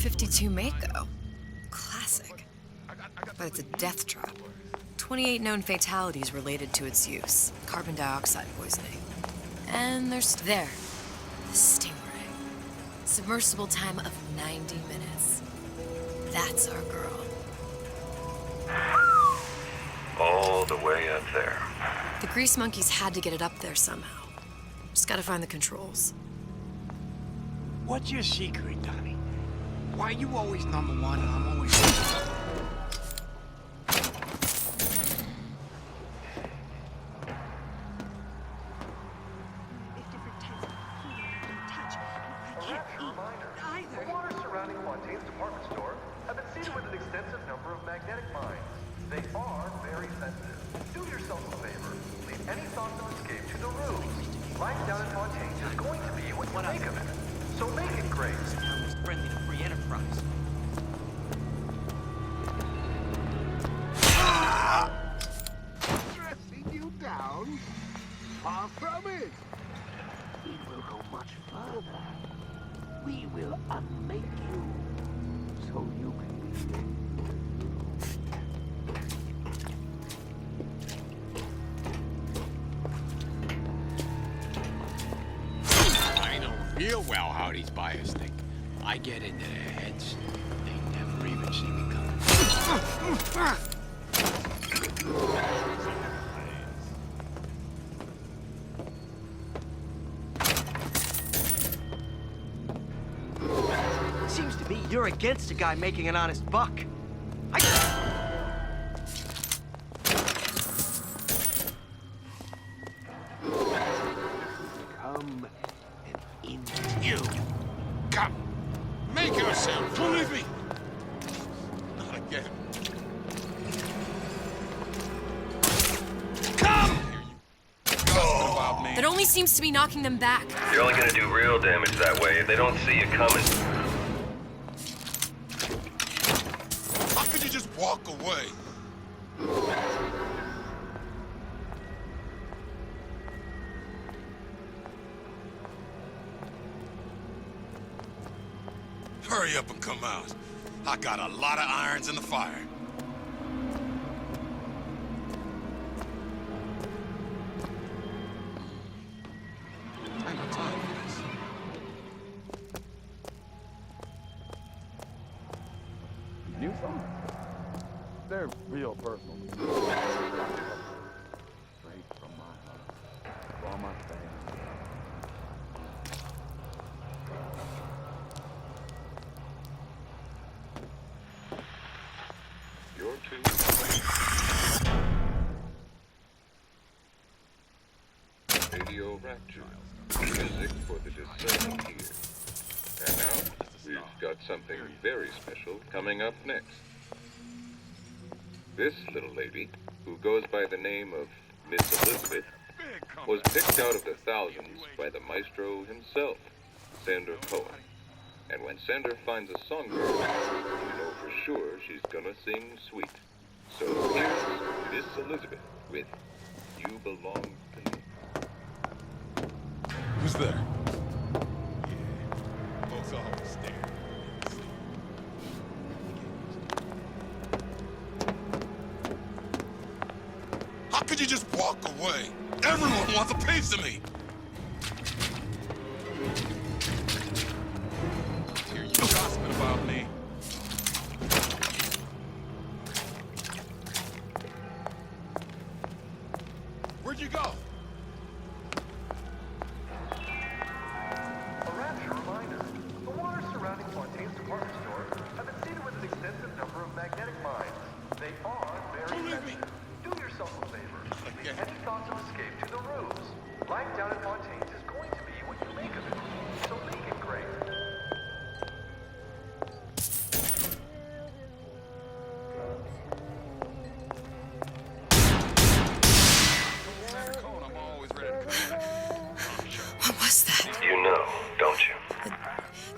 52 Mako. Classic. But it's a death trap. 28 known fatalities related to its use. Carbon dioxide poisoning. And there's the Stingray. Submersible time of 90 minutes. That's our girl. All the way up there. The Grease Monkeys had to get it up there somehow. Just gotta find the controls. What's your secret, Donnie? Why you always number one and I'm always... Far from it. We will go much further. We will unmake you, so you can be I know real well how these buyers think. I get into their heads. They never even see me coming. Seems to be you're against a guy making an honest buck. come and in. You! Come! Make yourself! Don't leave me! Not again. Come! Gossiping about me. That only seems to be knocking them back. You're only gonna do real damage that way if they don't see you coming. How could you just walk away? Hurry up and come out. I got a lot of irons in the fire. I ain't got time for this. Knew some? They're real personal. Straight from my heart. For all my fans. You're too. Radio Rapture. Music for the discerning ear. And now, we've got something very special coming up next. This little lady, who goes by the name of Miss Elizabeth, was picked out of the thousands by the maestro himself, Sander Cohen. And when Sander finds a songbird, you know for sure she's gonna sing sweet. So here's Miss Elizabeth with You Belong to Me. Who's there? Yeah. Folks always stare. How could you just walk away? Everyone wants a piece of me. Hear you gossiping about me. Where'd you go? A Rapture reminder. The waters surrounding Fontaine's department store have been seeded with an extensive number of magnetic mines. They are very sensitive. Do yourself a favor. Leave any thoughts of escape to the roofs. Life down at Fontaine's is going to be what you make of it. So make it great. I'm always ready to come in. What was that? You know, don't you?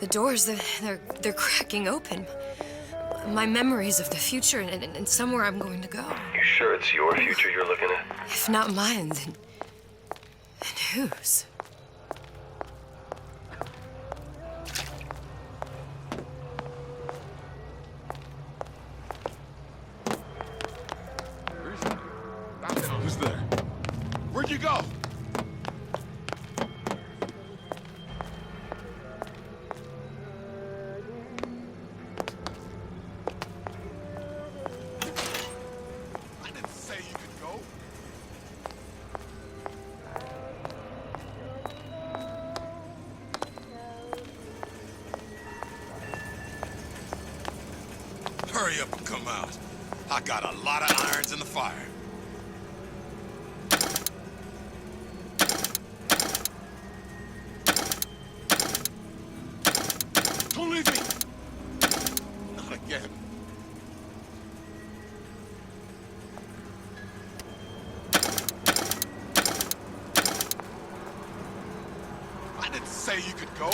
The doors, they're cracking open. My memories of the future and somewhere I'm going to go. You sure it's your future you're looking at? If not mine, then whose? you go? I didn't say you could go. Hurry up and come out. I got a lot of irons in the fire. Don't leave me! Not again. I didn't say you could go.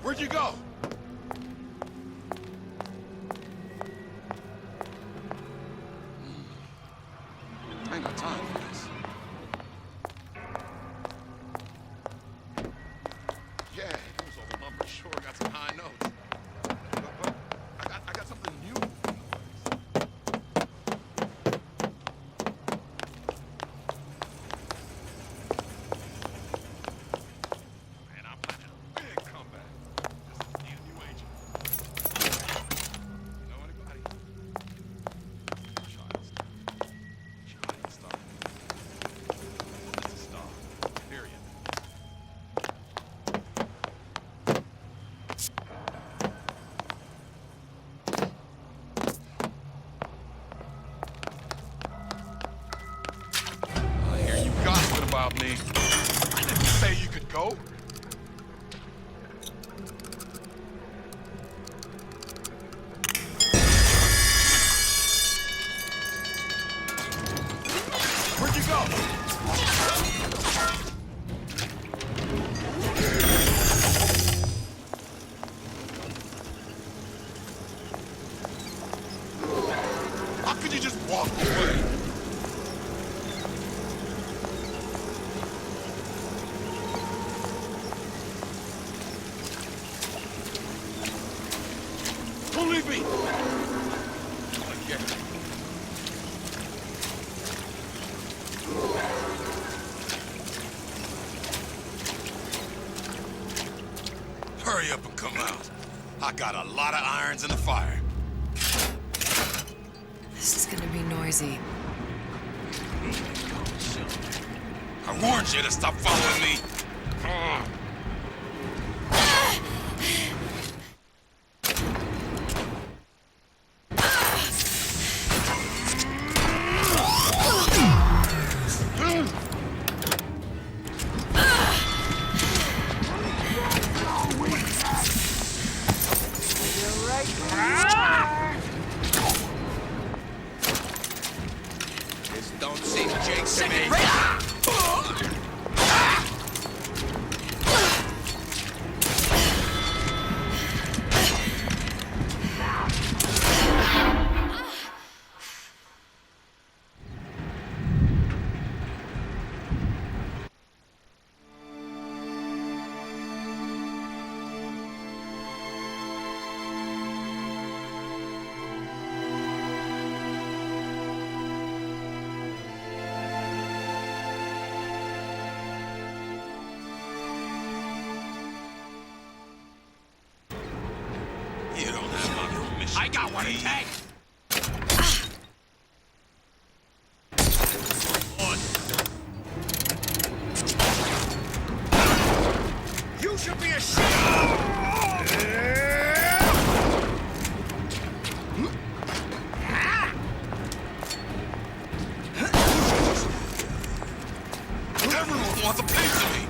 Where'd you go? I ain't got time for this. Yeah, it was all number. Sure, got some high notes. But I got something new. Man, I'm planning a big comeback. Just need a new agent. You know anybody? Child star. It's a star. Period. I hear you gossiping about me. I didn't say you could go. Where'd you go? How could you just walk away? Don't leave me! Again. Hurry up and come out. I got a lot of irons in the fire. This is gonna be noisy. I warned you to stop following me. This don't seem Jake to me. You don't have my permission. I got what it takes. You should be ashamed. Everyone wants a piece of me.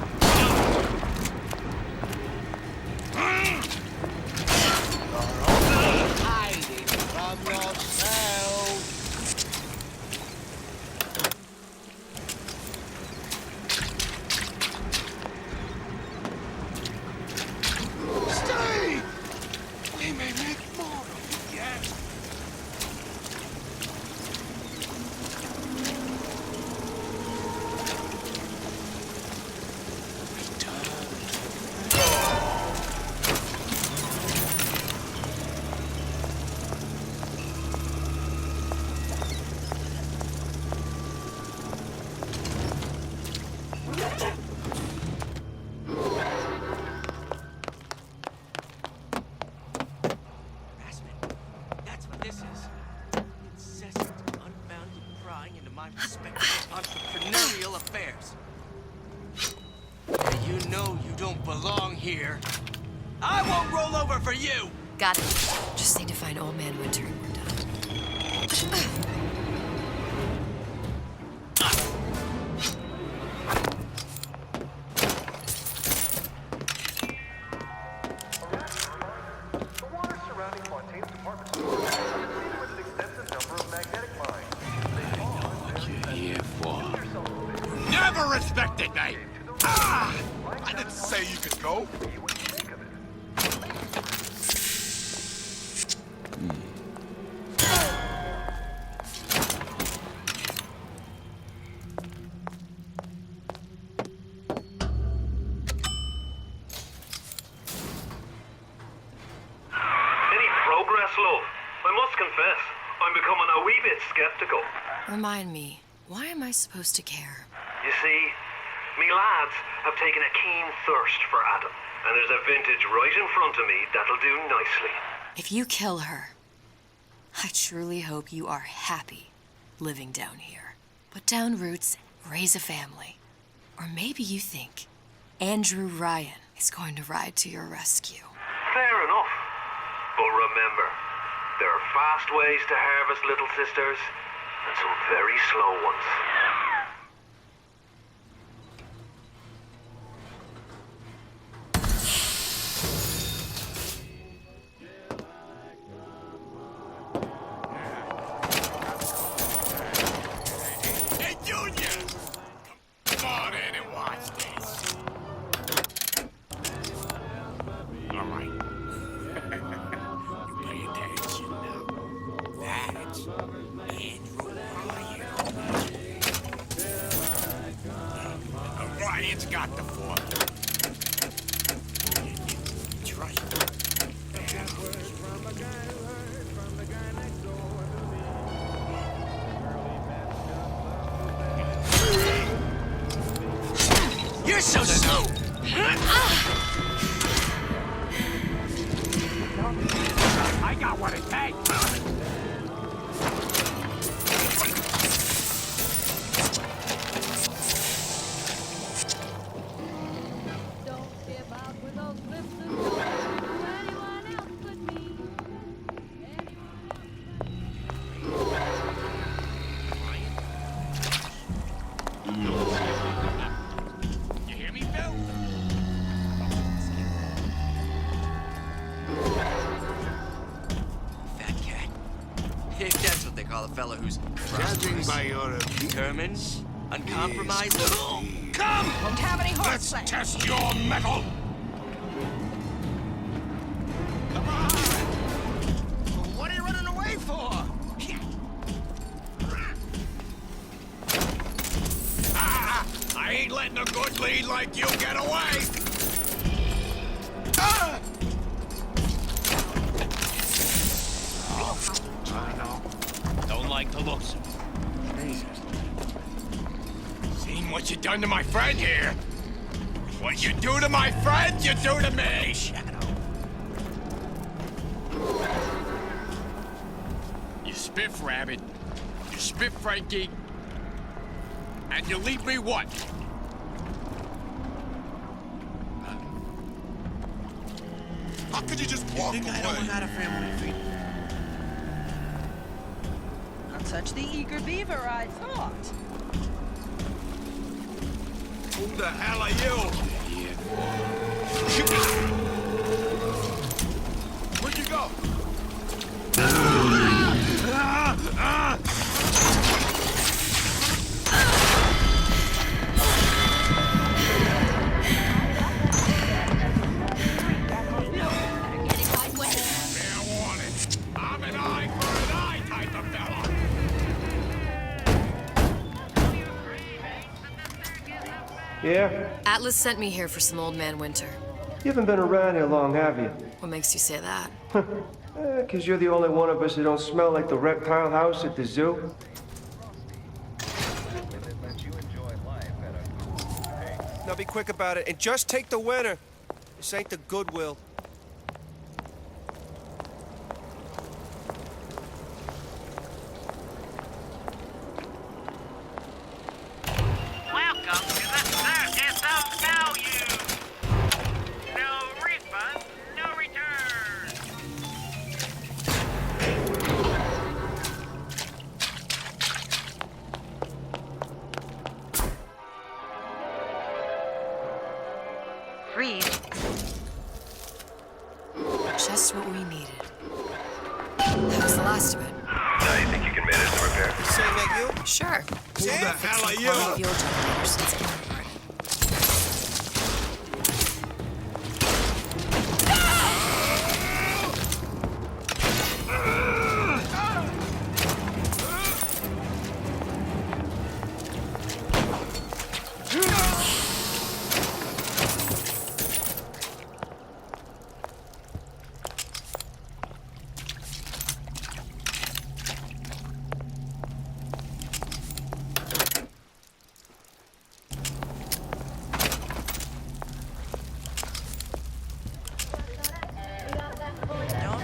Hiding from your here. I won't roll over for you! Got it. Just need to find Old Man Winter and we're done. The water surrounding Fontaine's department store is seeded with an extensive number of magnetic mines. They are What you very here for? Do yourself a favor. Never respected me! Ah! I didn't say you could go. See what you make of it. Any progress, love? I must confess, I'm becoming a wee bit skeptical. Remind me, why am I supposed to care? You see, me lads have taken a keen thirst for Adam, and there's a vintage right in front of me that'll do nicely. If you kill her, I truly hope you are happy living down here. Put down roots, raise a family. Or maybe you think Andrew Ryan is going to ride to your rescue. Fair enough. But remember, there are fast ways to harvest little sisters, and some very slow ones. Hey, Junior! Come on in and watch this. All right. You pay attention now. That's Andrew Ryan. Ryan's got the fork. Trust me. You're so slow! I got what it takes. Don't give out with those lips and don't do anyone else but me. You hear me, Bill? Fat cat. If that's what they call a fella who's Judging by your determined, uncompromised. Come! Don't have any Let's horseplay. test your metal! Come on! What are you running away for? Ah! I ain't letting a good lead like you get away! Ah! I know. Don't like the looks of it. Jesus. Seen what you done to my friend here? What you do to my friend, you do to me! Shadow. You spiff Rabbit, you spiff Frankie, and you leave me what? How could you just walk away? I don't got a family feed. Not such the eager beaver I thought. Who the hell are you? Where'd you go? Fair warning. I'm an eye for an eye type of fella. Yeah? Atlas sent me here for some Old Man Winter. You haven't been around here long, have you? What makes you say that? 'Cause you're the only one of us who don't smell like the reptile house at the zoo. Now be quick about it and just take the winner. This ain't the Goodwill. Welcome to the Circus of Value. No Just what we needed. That was the last of it. Now you think you can manage the repair? Saying that you? Sure. Who the hell are Fuel you? generator since kindergarten.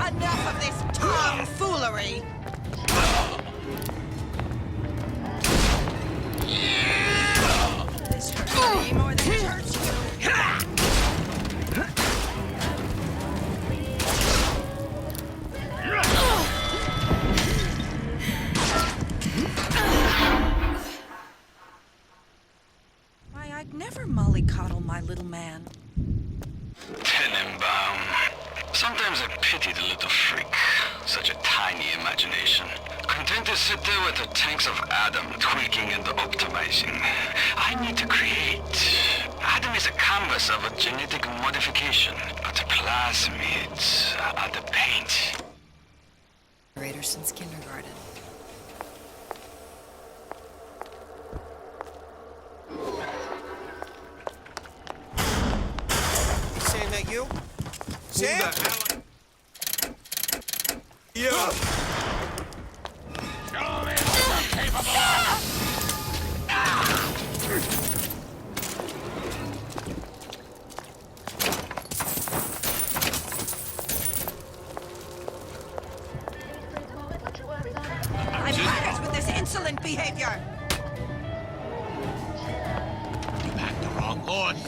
Enough of this tomfoolery! This hurts me more than it hurts you. Why, I'd never mollycoddle my little man. Tenenbaum. Sometimes I pity the little freak. Such a tiny imagination. Content to sit there with the tanks of Adam tweaking and optimizing. I need to create. Adam is a canvas of a genetic modification, but the plasmids are the paint. Generator since kindergarten. Saying that you? Sam? You! Show me what you're capable of! I'm tired with this insolent behavior! You backed the wrong horse.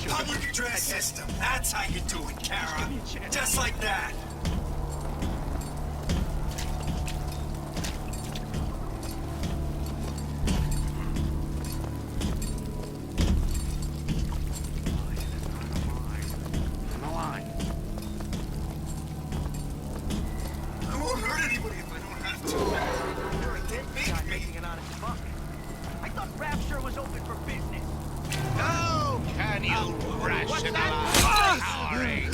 Public address system. That's how you do it, Kara. Just like that. I won't hurt anybody if I don't have to. You're a dead Guy making an honest buck. I thought Rapture was open for business. How can you rationalize cowering?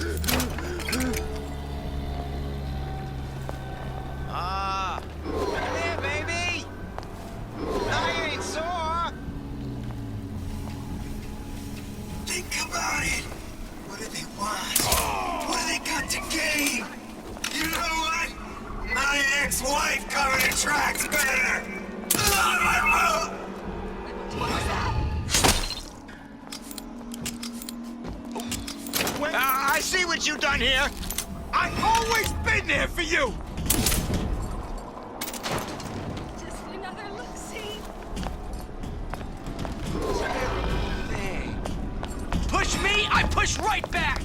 Come here, baby! I ain't sore! Think about it. What do they want? What do they got to gain? You know what? My ex-wife covered her tracks better. I see what you done here. I've always been there for you. Just another look-see. Hey. Push me, I push right back!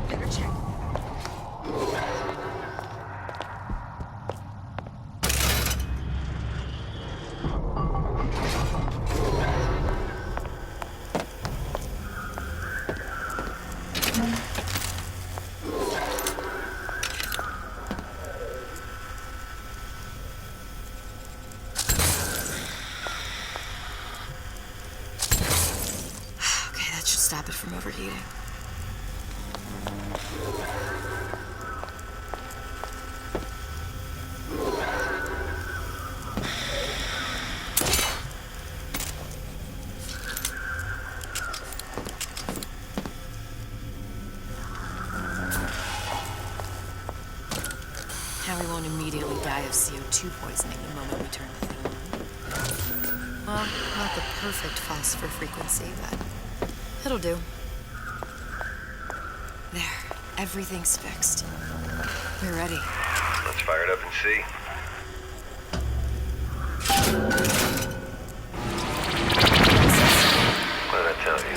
Better check. Now we won't immediately die of CO2 poisoning the moment we turn the thing on. Well, not the perfect phosphor frequency, but it'll do. There, everything's fixed. We're ready. Let's fire it up and see. What did I tell you?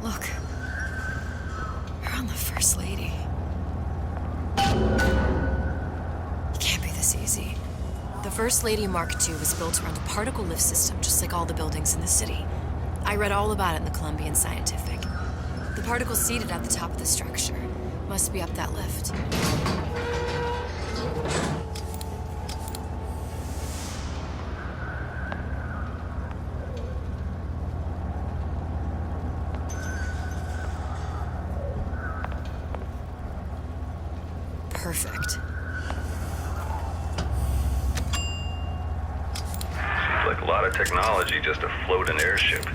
Look. We're on the First Lady. It can't be this easy. The First Lady Mark II was built around a particle lift system, just like all the buildings in the city. I read all about it in the Columbian Scientific. The particles seated at the top of the structure must be up that lift. Perfect. Seems like a lot of technology just to float an airship.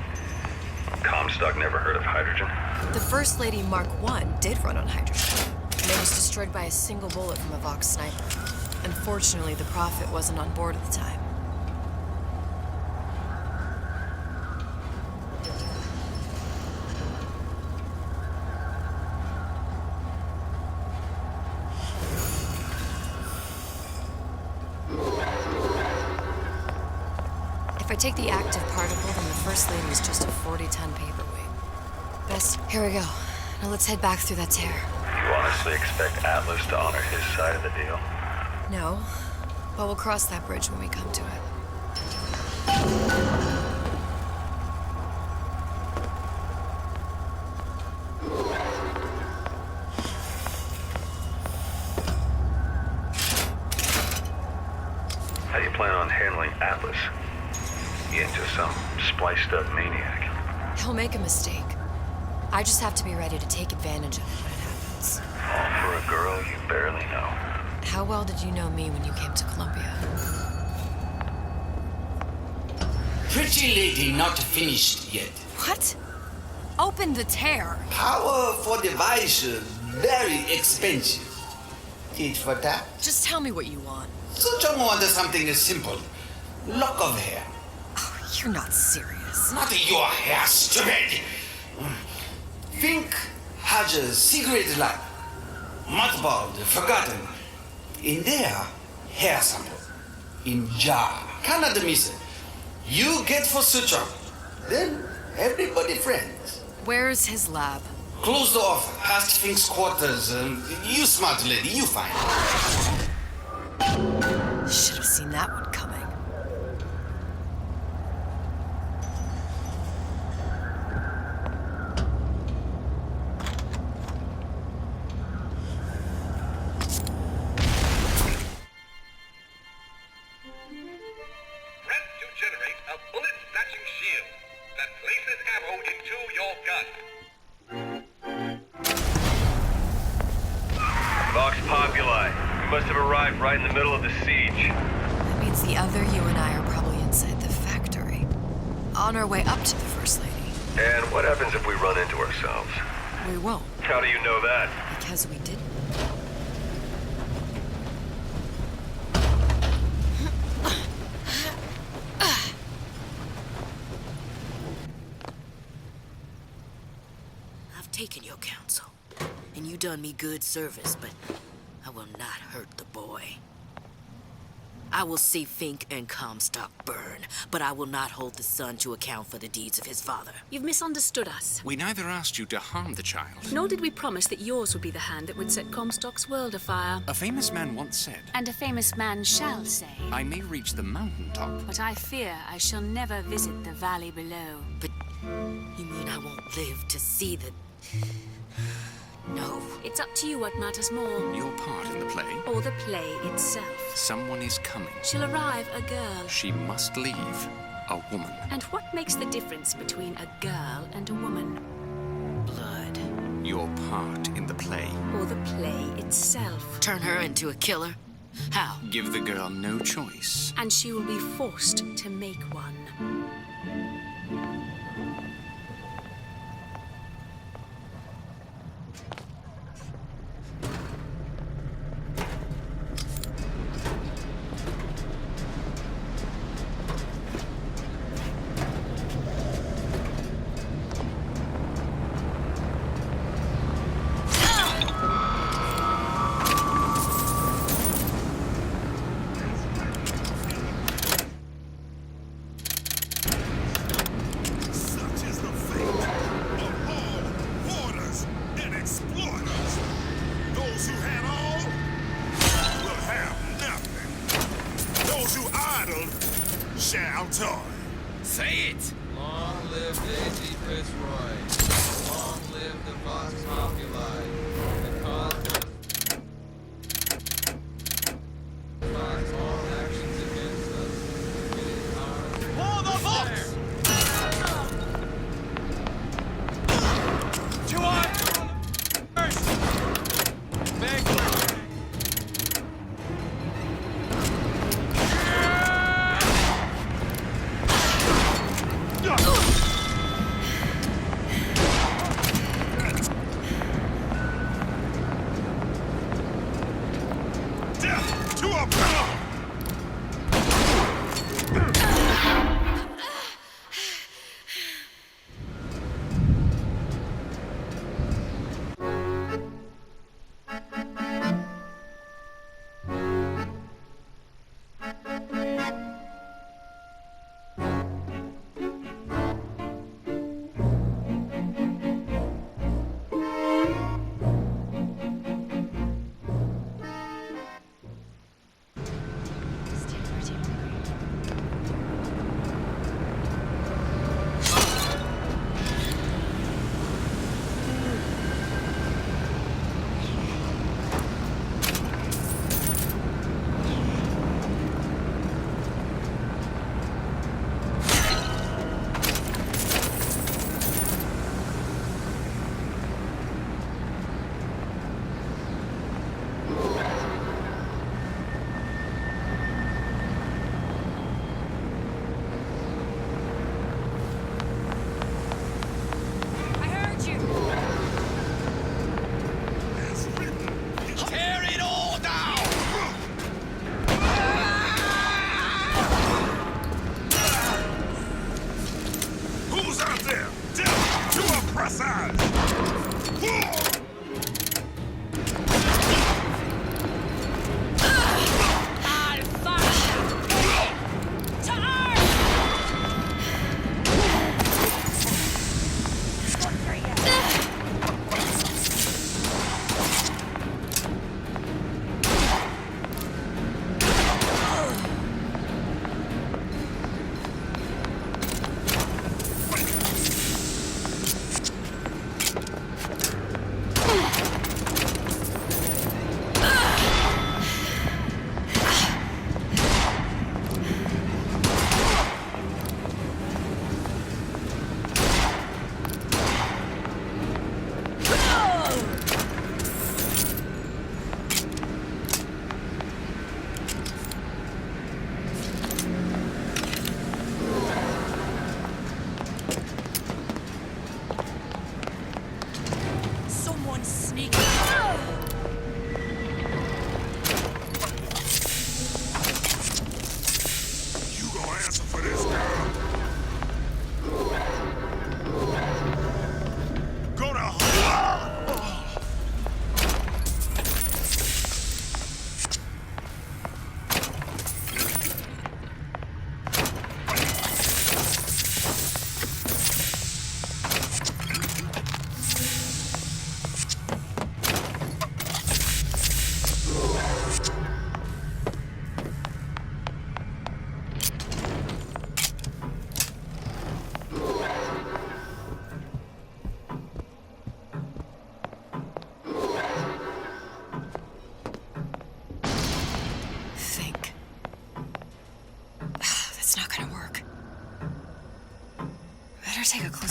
Comstock never heard of hydrogen. The First Lady Mark I did run on hydrogen, and it was destroyed by a single bullet from a Vox sniper. Unfortunately, the Prophet wasn't on board at the time. If I take the active particle, then the First Lady is just a 40-ton paperweight. Best, here we go. Now let's head back through that tear. You honestly expect Atlas to honor his side of the deal? No, but we'll cross that bridge when we come to it. How do you plan on handling Atlas? He ain't just some spliced-up maniac. He'll make a mistake. I just have to be ready to take advantage of it when it happens. All for a girl you barely know. How well did you know me when you came to Columbia? Pretty lady not finished yet. What? Open the tear. Power for device very expensive. Tit for tat. Just tell me what you want. Such want something simple. Lock of hair. Oh, you're not serious. Not your hair, stupid. Think has a cigarette light. Mothballed, forgotten. In there, hair sample. In jar. Cannot miss it. You get for suture. Then everybody friends. Where's his lab? Closed off, past Fink's quarters. You smart lady, you find. Should have seen that one coming. Press to generate a bullet-snatching shield that places ammo into your gun. Vox Populi. We must have arrived right in the middle of the siege. That means the other you and I are probably inside the factory. On our way up to the First Lady. And what happens if we run into ourselves? We won't. How do you know that? Because we didn't. I've taken your counsel, and you done me good service, but I will not hurt the boy. I will see Fink and Comstock burn, but I will not hold the son to account for the deeds of his father. You've misunderstood us. We neither asked you to harm the child. Nor did we promise that yours would be the hand that would set Comstock's world afire. A famous man once said, And a famous man shall say, I may reach the mountaintop, but I fear I shall never visit the valley below. But you mean I won't live to see the... No. It's up to you what matters more. Your part in the play? Or the play itself. Someone is coming. She'll arrive a girl. She must leave a woman. And what makes the difference between a girl and a woman? Blood. Your part in the play. Or the play itself. Turn her into a killer? How? Give the girl no choice. And she will be forced to make one. Say it! Long live Daisy Fitzroy. Long live the Vox Populi. The cause of all actions against us. It is our... For the Vox! To our... Thank you.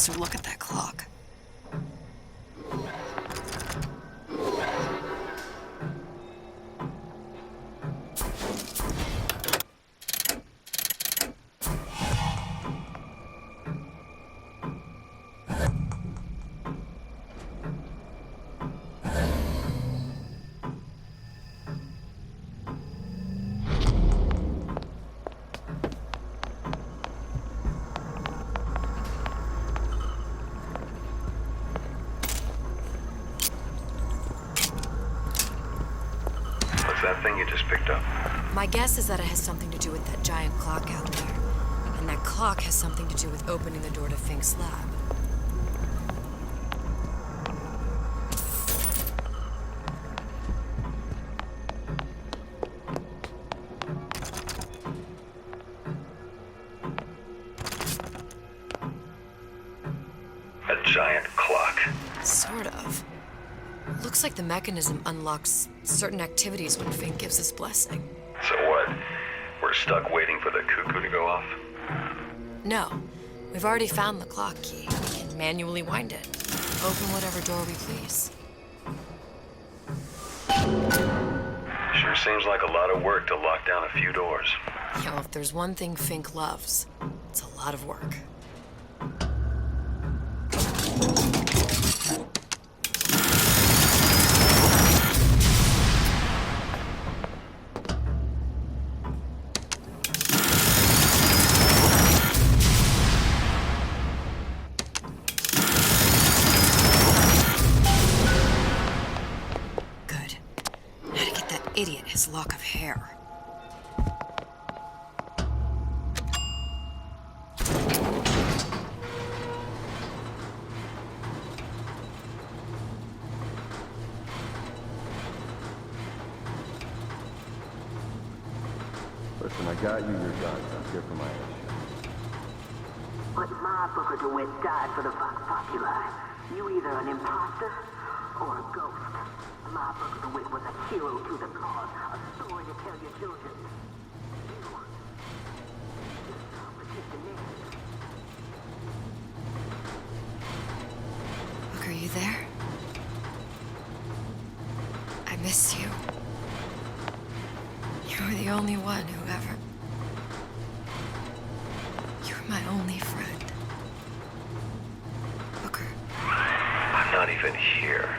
closer look at that clock. That thing you just picked up? My guess is that it has something to do with that giant clock out there. And that clock has something to do with opening the door to Fink's lab. A giant clock? Sort of. Looks like the mechanism unlocks certain activities when Fink gives his blessing. So what? We're stuck waiting for the cuckoo to go off? No. We've already found the clock key. We can manually wind it. Open whatever door we please. Sure seems like a lot of work to lock down a few doors. Yo, if there's one thing Fink loves, it's a lot of work. Idiot, his lock of hair. Listen, I got you your guns. I'm here for my issue. But my Booker DeWitt died for the Vox Populi. You either an imposter or a ghost. My Booker DeWitt was a hero to the cause, a story to tell your children. You just protect the name. Look, are you there? I miss you. You were the only one who ever... You were my only friend. Booker. I'm not even here.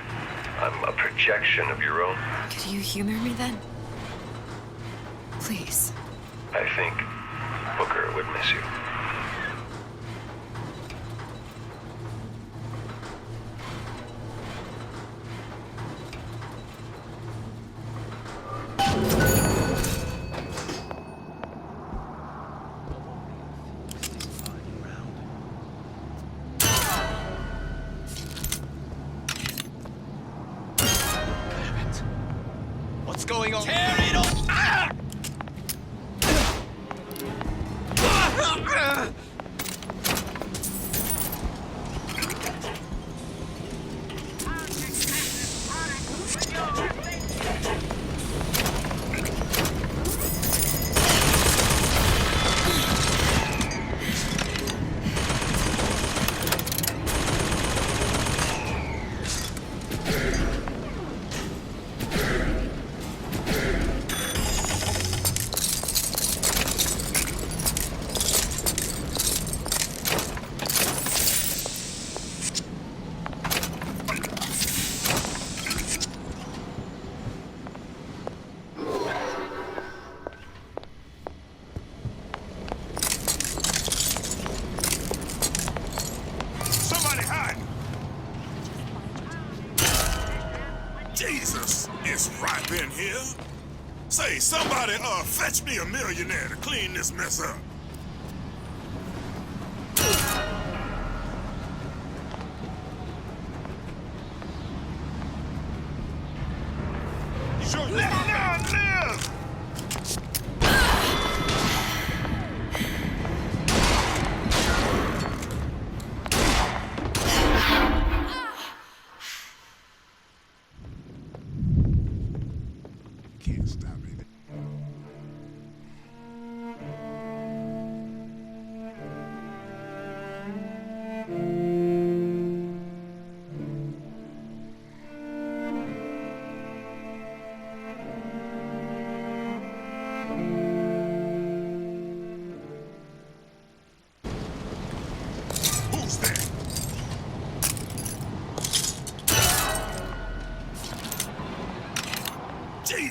I'm a projection of your own. Could you humor me then? Please. I think Booker would miss you. What's going on? Tear it off! Ah! Jesus, it's ripe in here. Say, somebody, fetch me a millionaire to clean this mess up. You sure? Live now, live! Can't stop it.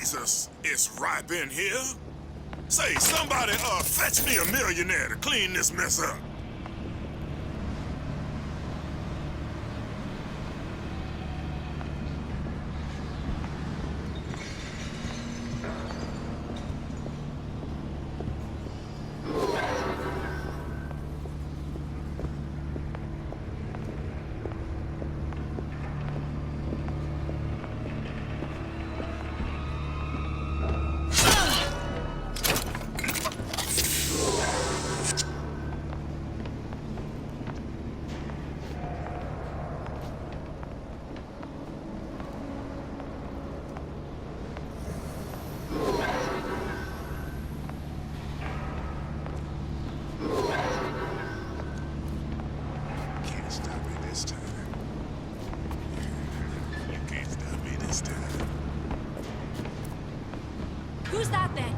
Jesus, it's ripe in here. Say, somebody, fetch me a millionaire to clean this mess up. Who's that then?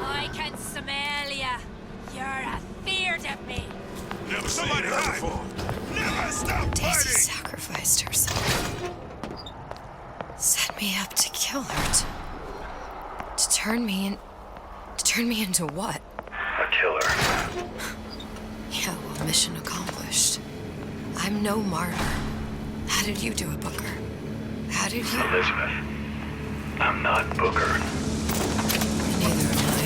I can smell ya. You're afeard of me. Never somebody hide before. Never stop Daisy fighting. sacrificed herself. Set me up to kill her. To turn me into what? A killer. Yeah, well, mission accomplished. I'm no martyr. How did you do it, Booker? How did you? Elizabeth, I'm not Booker. Neither am I.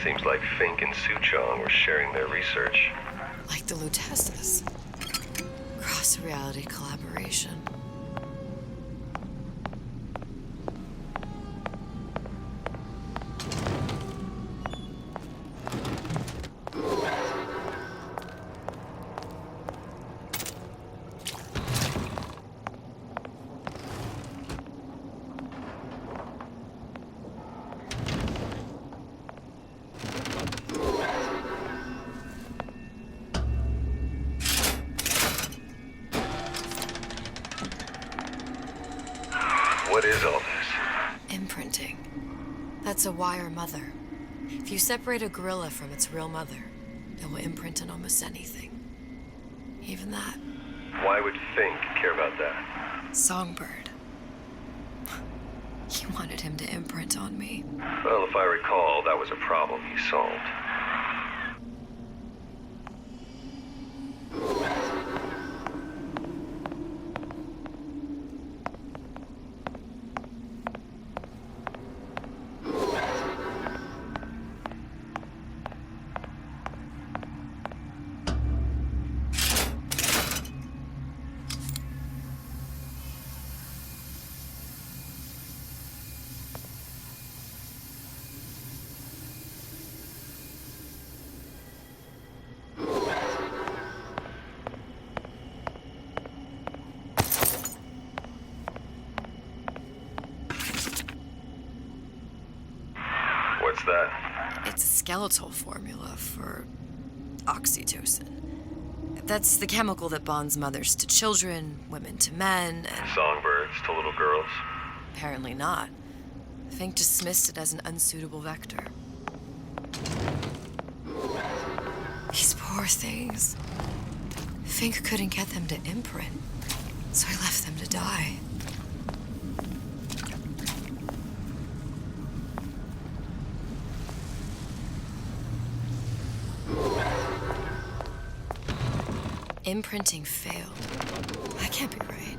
Seems like Fink and Suchong were sharing their research. Like the Lutesses. Cross-reality collaboration. What is all this? Imprinting. That's a wire mother. If you separate a gorilla from its real mother, it will imprint on almost anything. Even that. Why would Fink care about that? Songbird. He wanted him to imprint on me. Well, if I recall, that was a problem he solved. What's that? It's a skeletal formula for oxytocin. That's the chemical that bonds mothers to children, women to men, and... Songbirds to little girls? Apparently not. Fink dismissed it as an unsuitable vector. These poor things. Fink couldn't get them to imprint, so he left them to die. Imprinting failed. That can't be right.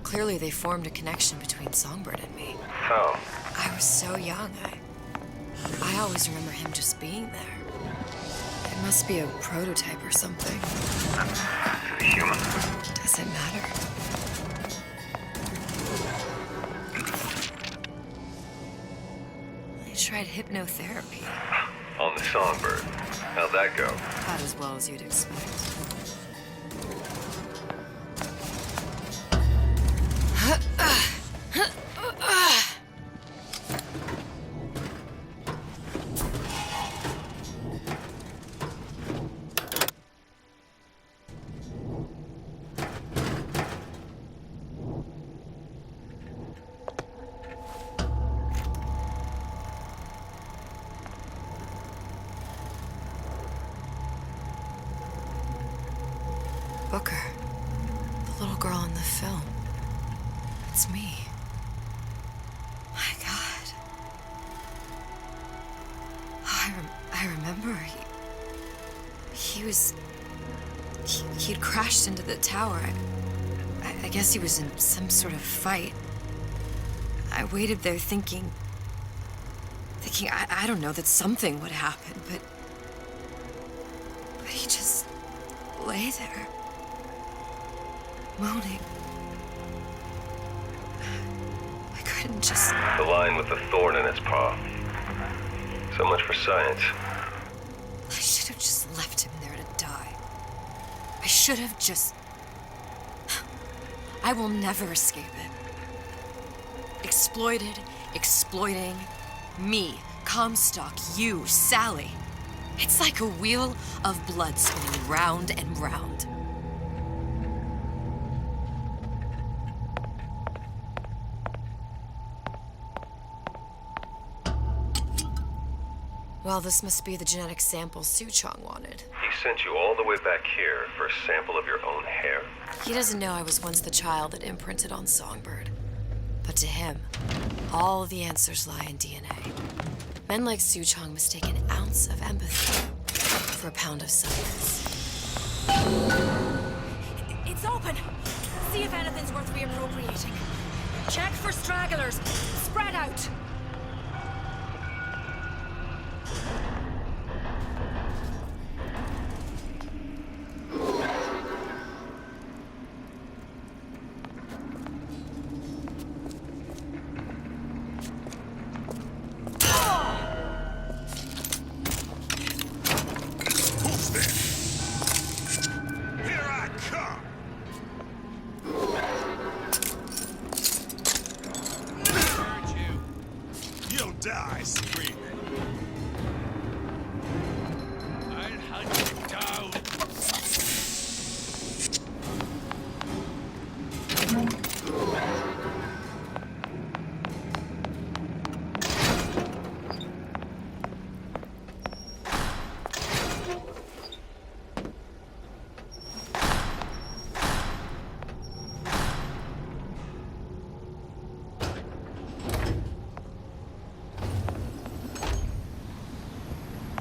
Clearly they formed a connection between Songbird and me. How? I was so young, I always remember him just being there. It must be a prototype or something. Human. Does it matter? I tried hypnotherapy. On the Songbird. How'd that go? About as well as you'd expect. Booker. The little girl in the film. It's me. My God. Oh, I remember. He'd crashed into the tower. I guess he was in some sort of fight. I waited there thinking, I don't know, that something would happen, but he just lay there, moaning. I couldn't just... The lion with the thorn in its paw. So much for science. I should have just left him there to die. I should have just... I will never escape it. Exploited, exploiting, me, Comstock, you, Sally. It's like a wheel of blood spinning round and round. Well, this must be the genetic sample Suchong wanted. He sent you all the way back here for a sample of your own hair? He doesn't know I was once the child that imprinted on Songbird. But to him, all the answers lie in DNA. Men like Suchong mistake an ounce of empathy for a pound of science. It's open. See if anything's worth reappropriating. Check for stragglers. Spread out.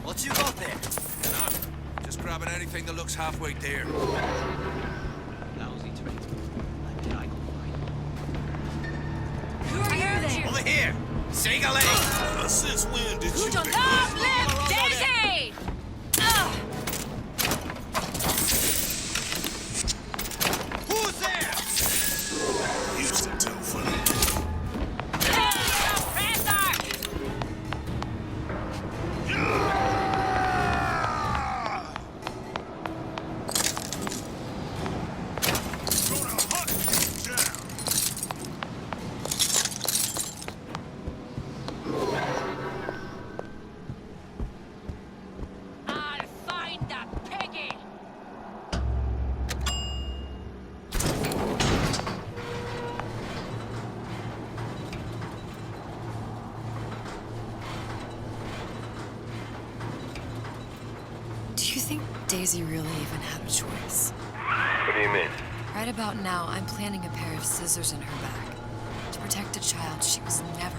What you got there? None. Just grabbing anything that looks halfway there. Lousy tradesman. Who are you then? Over here! Sing-a-ling! Since when did you... Long live Daisy! Who's there? Houston too funny. Daisy really even had a choice. What do you mean? Right about now, I'm planting a pair of scissors in her back to protect a child she was never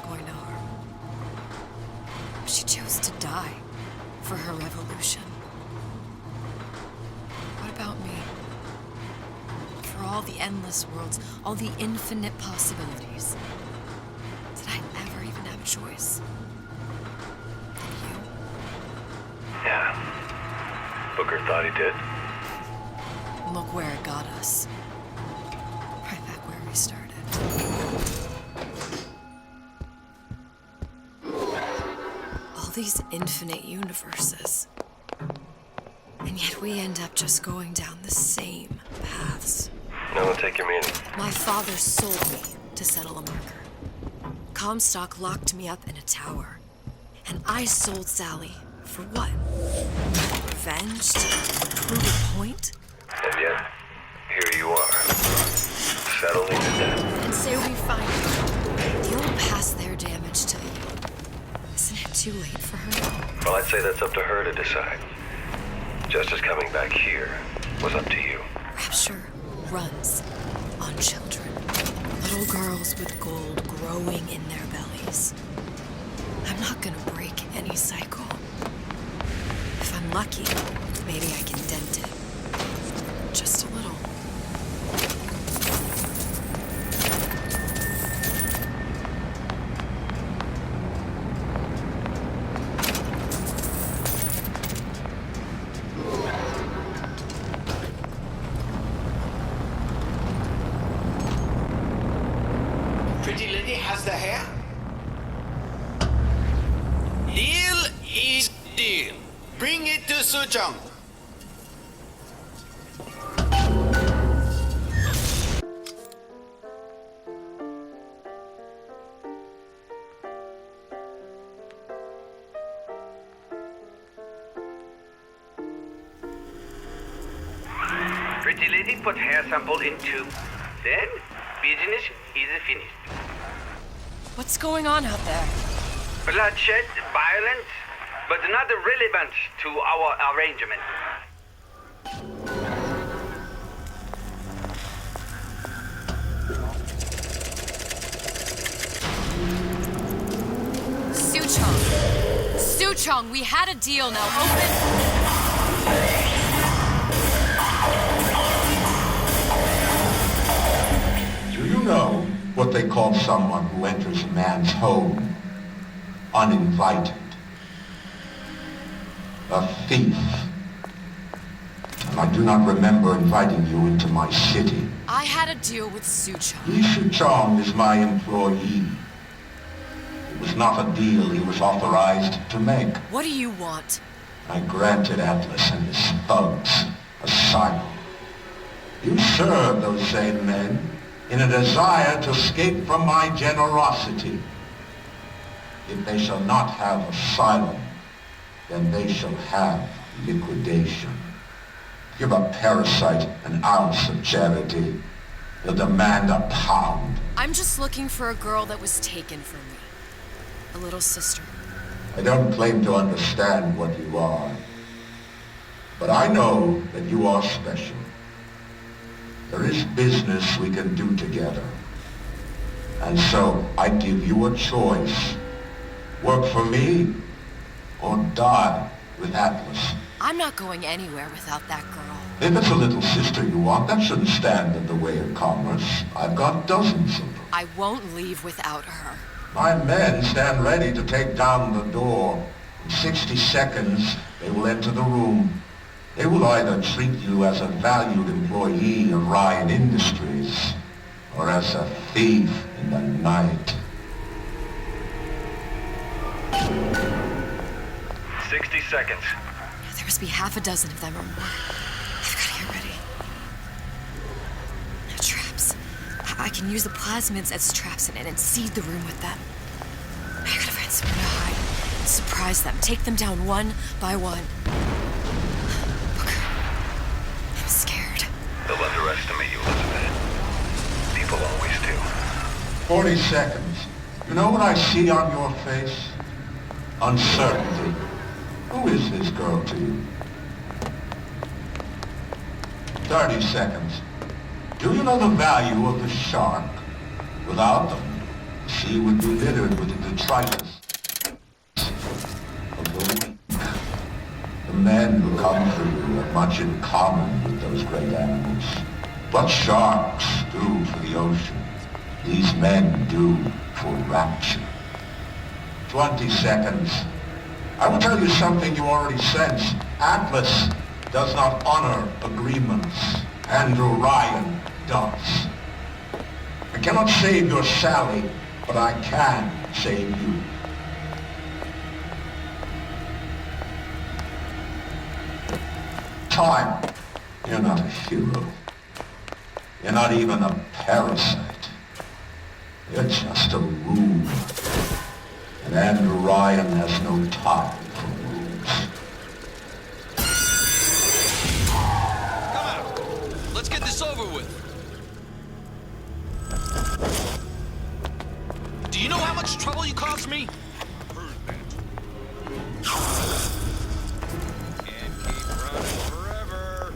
going to harm. But she chose to die for her revolution. What about me? For all the endless worlds, all the infinite possibilities. Did I ever even have a choice? Did you? Yeah. Booker thought he did. Look where it got us. Right back where we started. All these infinite universes. And yet we end up just going down the same paths. No, take your meaning. My father sold me to settle a marker. Comstock locked me up in a tower. And I sold Sally for what? Revenge? To prove a point? And yet, here you are, settling to death. And say we find her. The old past their damage to the young. Isn't it too late for her? Well, I'd say that's up to her to decide. Just as coming back here was up to you. capture runs on children. Little girls with gold growing in their bellies. I'm not gonna break any cycle. If I'm lucky, maybe I can dent it. Just a little. Pretty lady has the hair? Deal is deal. Bring it to Suchong. Pretty lady put hair sample in tube. Then, business is finished. What's going on out there? Bloodshed, violence, but not relevant to our arrangement. Suchong! Suchong, we had a deal, now open... Do you know what they call someone who enters a man's home uninvited? A thief. And I do not remember inviting you into my city. I had a deal with Suchong. Li Shuchong is my employee. It was not a deal he was authorized to make. What do you want? I granted Atlas and his thugs asylum. You serve those same men in a desire to escape from my generosity. If they shall not have asylum, then they shall have liquidation. Give a parasite an ounce of charity. He'll demand a pound. I'm just looking for a girl that was taken from me. A little sister. I don't claim to understand what you are, but I know that you are special. There is business we can do together. And so I give you a choice. Work for me or die with Atlas. I'm not going anywhere without that girl. If it's a little sister you want, that shouldn't stand in the way of commerce. I've got dozens of them. I won't leave without her. My men stand ready to take down the door. In 60 seconds, they will enter the room. They will either treat you as a valued employee of Ryan Industries, or as a thief in the night. 60 seconds. There must be half a dozen of them or more. I've got to get ready. No traps. I can use the plasmids as traps and seed the room with them. I gotta find somewhere to hide. Surprise them. Take them down one by one. Booker. I'm scared. They'll underestimate you, Elizabeth. People always do. 40 seconds. You know what I see on your face? Uncertainty. Who is this girl to you? 30 seconds. Do you know the value of the shark? Without them, the sea would be littered with the detritus of the weak. The men who come for you have much in common with those great animals. What sharks do for the ocean, these men do for rapture. 20 seconds. I will tell you something you already sense. Atlas does not honor agreements. Andrew Ryan does. I cannot save your Sally, but I can save you. Time. You're not a hero. You're not even a parasite. You're just a rube. And Andrew Ryan has no time for rules. Come out. Let's get this over with. Do you know how much trouble you caused me? Can't keep running forever.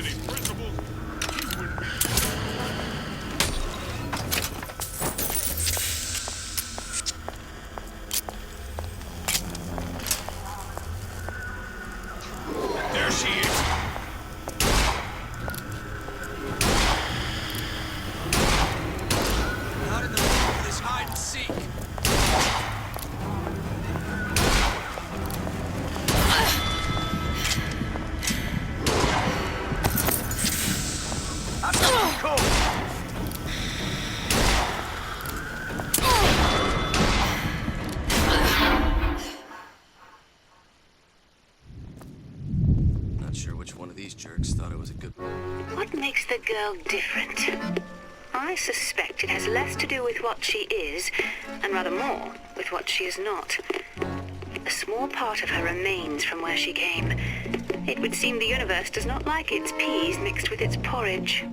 any principles, he wouldn't be. There she is. Out in the middle of this hide and seek. Not sure which one of these jerks thought it was a good... What makes the girl different? I suspect it has less to do with what she is, and rather more with what she is not. A small part of her remains from where she came. It would seem the universe does not like its peas mixed with its porridge.